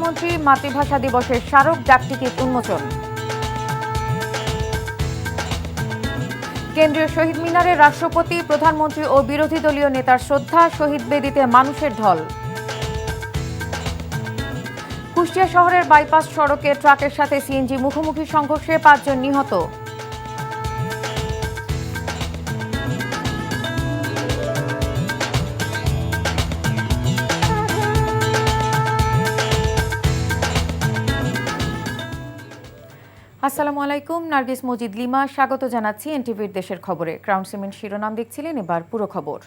প্রধানমন্ত্রী মাতৃভাষা দিবসের স্মারক ডাকটিকিট উন্মোচন। কেন্দ্রীয় শহীদ মিনারে রাষ্ট্রপতি, প্রধানমন্ত্রী ও বিরোধী দলীয় নেতার শ্রদ্ধা, শহীদ বেদিতে মানুষের ঢল। কুষ্টিয়া শহরের বাইপাস সড়কে ট্রাকের সাথে সিএনজি মুখোমুখি সংঘর্ষে ৫ জন নিহত। আসসালামু আলাইকুম, নার্গিস মজিদ লিমা স্বাগত জানাচ্ছি এনটিভির দেশের খবরে। ক্রাউন সিমেন্ট শিরোনাম দেখছিলেন, এবার পুরো খবর।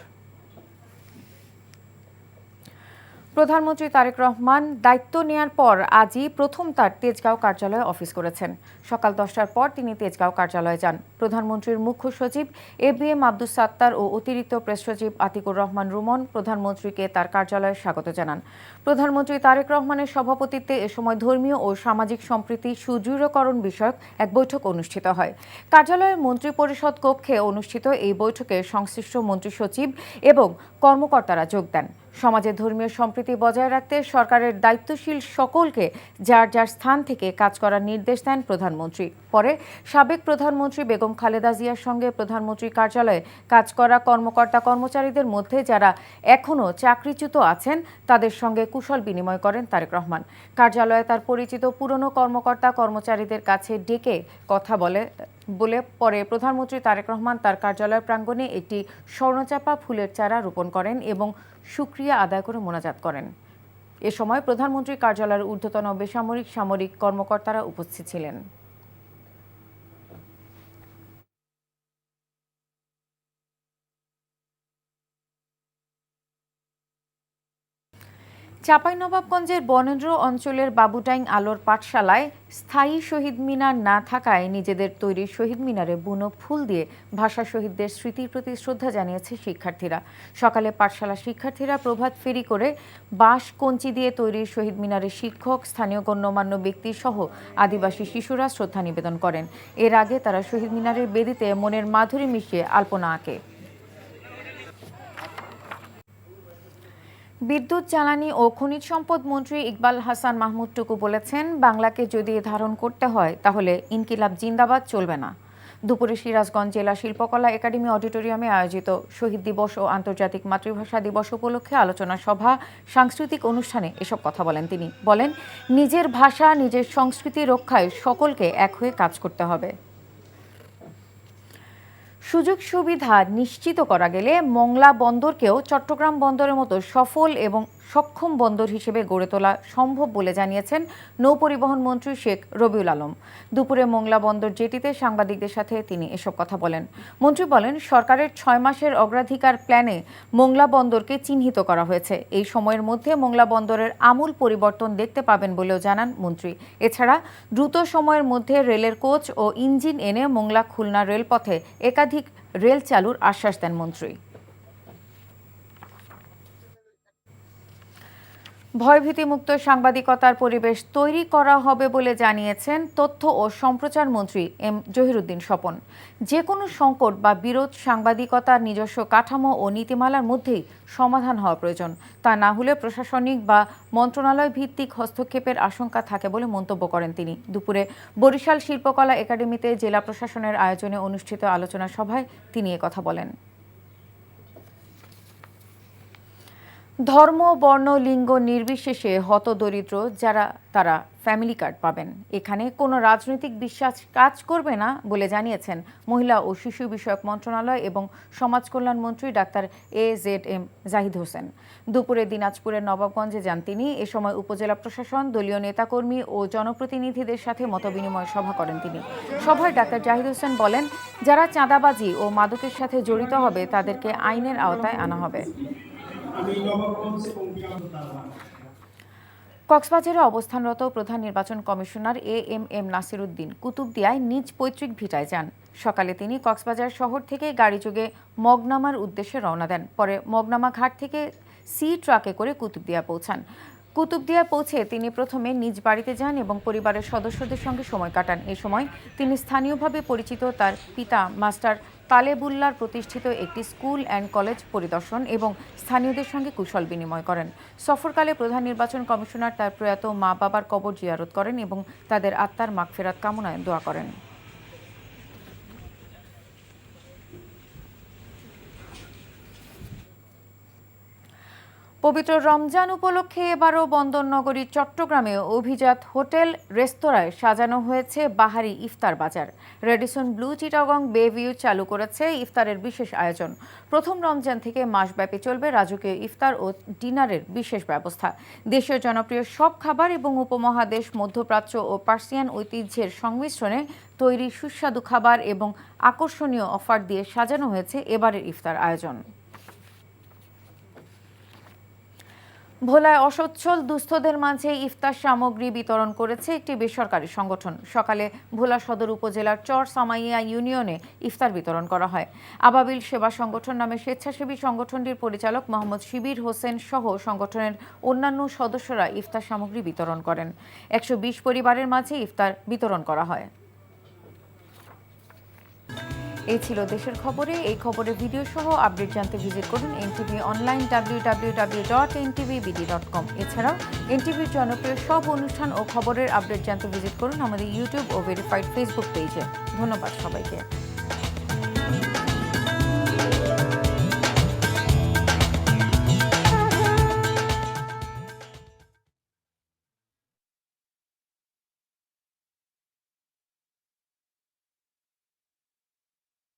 প্রধানমন্ত্রী তারেক রহমান দায়িত্ব নেয়ার পর আজই প্রথম তার তেজগাঁও কার্যালয়ে অফিস করেছেন। সকাল 10টার পর তিনি তেজগাঁও কার্যালয়ে যান। প্রধানমন্ত্রীর মুখ্য সচিব এবিএম আব্দুস সাত্তার ও অতিরিক্ত প্রেস সচিব আতিকুর রহমান রুমন প্রধানমন্ত্রীকে তার কার্যালয়ে স্বাগত জানান। প্রধানমন্ত্রী তারেক রহমানের সভাপতিত্বে এ সময় ধর্মীয় ও সামাজিক সম্প্রীতি সুদৃঢ়করণ বিষয়ক এক বৈঠক অনুষ্ঠিত হয়। কার্যালয়ের মন্ত্রী পরিষদ কক্ষে অনুষ্ঠিত এই বৈঠকে সংশ্লিষ্ট মন্ত্রী সচিব এবং কর্মকর্তারা যোগ দেন। সমাজে ধর্মীয় সম্প্রীতি বজায় রাখতে সরকারের দায়িত্বশীল সকলকে যার যার স্থান থেকে কাজ করার নির্দেশ দেন প্রধানমন্ত্রী। পরে সাবেক প্রধানমন্ত্রী বেগম খালেদা জিয়ার সঙ্গে প্রধানমন্ত্রীর কার্যালয়ে কাজ করা কর্মকর্তা কর্মচারীদের মধ্যে যারা এখনও চাকরিচ্যুত আছেন তাদের সঙ্গে কুশল বিনিময় করেন তারেক রহমান। কার্যালয়ে তার পরিচিত পুরনো কর্মকর্তা কর্মচারীদের কাছে ডেকে কথা বলে পরে প্রধানমন্ত্রী তারেক রহমান তার কার্যালয় প্রাঙ্গণে একটি স্বর্ণচাপা ফুলের চারা রোপণ করেন এবং শুকরিয়া আদায় করে মোনাজাত করেন। এ সময় প্রধানমন্ত্রীর কার্যালয়ের ঊর্ধ্বতন বেসামরিক সামরিক কর্মকর্তারা উপস্থিত ছিলেন। চাঁপাইনবাবগঞ্জের বনেন্দ্র অঞ্চলের বাবুটাইং আলোর পাঠশালায় স্থায়ী শহীদ মিনার না থাকায় নিজেদের তৈরি শহীদ মিনারে বুনো ফুল দিয়ে ভাষা শহীদদের স্মৃতির প্রতি শ্রদ্ধা জানিয়েছে শিক্ষার্থীরা। সকালে পাঠশালা শিক্ষার্থীরা প্রভাত ফেরি করে বাঁশ কঞ্চি দিয়ে তৈরি শহীদ মিনারে শিক্ষক, স্থানীয় গণ্যমান্য ব্যক্তি সহ আদিবাসী শিশুরা শ্রদ্ধা নিবেদন করেন। এর আগে তারা শহীদ মিনারের বেদিতে মনের মাধুরী মিশিয়ে আলপনা আঁকে। বিদ্যুৎ, জ্বালানি ও খনিজ সম্পদ মন্ত্রী ইকবাল হাসান মাহমুদ টুকু বলেছেন, বাংলাকে যদি ধারণ করতে হয় তাহলে ইনকিলাব জিন্দাবাদ চলবে না। দুপুরে সিরাজগঞ্জ জেলা শিল্পকলা একাডেমি অডিটোরিয়ামে আয়োজিত শহীদ দিবস ও আন্তর্জাতিক মাতৃভাষা দিবস উপলক্ষে আলোচনা সভা, সাংস্কৃতিক অনুষ্ঠানে এসব কথা বলেন তিনি। বলেন, নিজের ভাষা, নিজের সংস্কৃতি রক্ষায় সকলকে এক হয়ে কাজ করতে হবে। সুযোগ সুবিধা নিশ্চিত করা গেলে মংলা বন্দরকেও চট্টগ্রাম বন্দরের মতো সফল এবং সক্ষম বন্দর হিসেবে গড়ে তোলা সম্ভব বলে জানিয়েছেন নৌপরিবহন মন্ত্রী শেখ রবিউল আলম। দুপুরে মংলা বন্দর জেটিতে সাংবাদিকদের সাথে তিনি এসব কথা বলেন। মন্ত্রী বলেন, সরকারের 6 মাসের অগ্রাধিকার প্ল্যানে মোংলা বন্দরকে চিহ্নিত করা হয়েছে। এই সময়ের মধ্যে মোংলা বন্দরের আমূল পরিবর্তন দেখতে পাবেন বলেও জানান মন্ত্রী। এছাড়া দ্রুত সময়ের মধ্যে রেলের কোচ ও ইঞ্জিন এনে মোংলা খুলনা রেলপথে একাধিক রেল চালুর আশ্বাস দেন মন্ত্রী। ভয়ভীতিমুক্ত সাংবাদিকতার পরিবেশ তৈরি করা হবে বলে জানিয়েছেন তথ্য ও সম্প্রচার মন্ত্রী এম জহিরুদ্দিন স্বপন। যে কোনো সংকট বা বিরোধ সাংবাদিকতার নিজস্ব কাঠামো ও নীতিমালার মধ্যেই সমাধান হওয়া প্রয়োজন। তা না হলে প্রশাসনিক বা মন্ত্রণালয় ভিত্তিক হস্তক্ষেপের আশঙ্কা থাকে বলে মন্তব্য করেন তিনি। দুপুরে বরিশাল শিল্পকলা একাডেমিতে জেলা প্রশাসনের আয়োজনে অনুষ্ঠিত আলোচনা সভায় তিনি কথা বলেন। ধর্ম, বর্ণ, লিঙ্গ নির্বিশেষে হতদরিদ্র যারা তারা ফ্যামিলি কার্ড পাবেন। এখানে কোনো রাজনৈতিক বিশ্বাস কাজ করবে না বলে জানিয়েছেন মহিলা ও শিশু বিষয়ক মন্ত্রণালয় এবং সমাজ কল্যাণ মন্ত্রী ডাক্তার AZM জাহিদ হোসেন। দুপুরে দিনাজপুরের নবাবগঞ্জে যান তিনি। এ সময় উপজেলা প্রশাসন, দলীয় নেতাকর্মী ও জনপ্রতিনিধিদের সাথে মতবিনিময় সভা করেন তিনি। সভায় ডাক্তার জাহিদ হোসেন বলেন, যারা চাঁদাবাজি ও মাদকের সাথে জড়িত হবে তাদেরকে আইনের আওতায় আনা হবে। কক্সবাজারে অবস্থানরত প্রধান নির্বাচন কমিশনার AMM নাসির উদ্দিন কুতুবদিয়ায় নিজ পৈতৃক ভিটায় যান। সকালে তিনি কক্সবাজার শহর থেকে গাড়িযোগে মগনামার উদ্দেশ্যে রওনা দেন। পরে মগনামা ঘাট থেকে সি ট্রাকে করে কুতুবদিয়া পৌঁছান। কুতুবদিয়ায় পৌঁছে তিনি প্রথমে নিজ বাড়িতে যান এবং পরিবারের সদস্যদের সঙ্গে সময় কাটান। এ সময় তিনি স্থানীয়ভাবে পরিচিত তার পিতা মাস্টার তালেবুল্লার প্রতিষ্ঠিত একটি স্কুল অ্যান্ড কলেজ পরিদর্শন এবং স্থানীয়দের সঙ্গে কুশল বিনিময় করেন। সফরকালে প্রধান নির্বাচন কমিশনার তার প্রয়াত মা বাবার কবর জিয়ারত করেন এবং তাদের আত্মার মাগফিরাত কামনায় দোয়া করেন। পবিত্র রমজান উপলক্ষে এবারও বন্দরনগরী চট্টগ্রামে অভিজাত হোটেল রেস্তোরাঁয় সাজানো হয়েছে বাহারি ইফতার বাজার। রেডিসন ব্লু চিটাগং বে ভিউ চালু করেছে ইফতারের বিশেষ আয়োজন। প্রথম রমজান থেকে মাসব্যাপী চলবে রাজকীয় ইফতার ও ডিনারের বিশেষ ব্যবস্থা। দেশীয় জনপ্রিয় সব খাবার এবং উপমহাদেশ, মধ্যপ্রাচ্য ও পার্সিয়ান ঐতিহ্যের সংমিশ্রণে তৈরি সুস্বাদু খাবার এবং আকর্ষণীয় অফার দিয়ে সাজানো হয়েছে এবারের ইফতার আয়োজন। ভোলায় অসচ্ছল দুস্থদের মাঝে ইফতার সামগ্রী বিতরণ করেছে একটি বেসরকারি সংগঠন। সকালে ভোলা সদর উপজেলার চর সামাইয়া ইউনিয়নে ইফতার বিতরণ করা হয়। আবাবিল সেবা সংগঠন নামে স্বেচ্ছাসেবী সংগঠনটির পরিচালক মোহাম্মদ শিবির হোসেন সহ সংগঠনের অন্যান্য সদস্যরা ইফতার সামগ্রী বিতরণ করেন। 120 পরিবারের মাঝে ইফতার বিতরণ করা হয়। এই ছিল দেশের খবরে। এই খবরের ভিডিও সহ আপডেট জানতে ভিজিট করুন এনটিভি অনলাইন www.ntvbd.com। এছাড়াও এনটিভির জনপ্রিয় সব অনুষ্ঠান ও খবরের আপডেট জানতে ভিজিট করুন আমাদের ইউটিউব ও ভেরিফাইড ফেসবুক পেজে। ধন্যবাদ সবাইকে।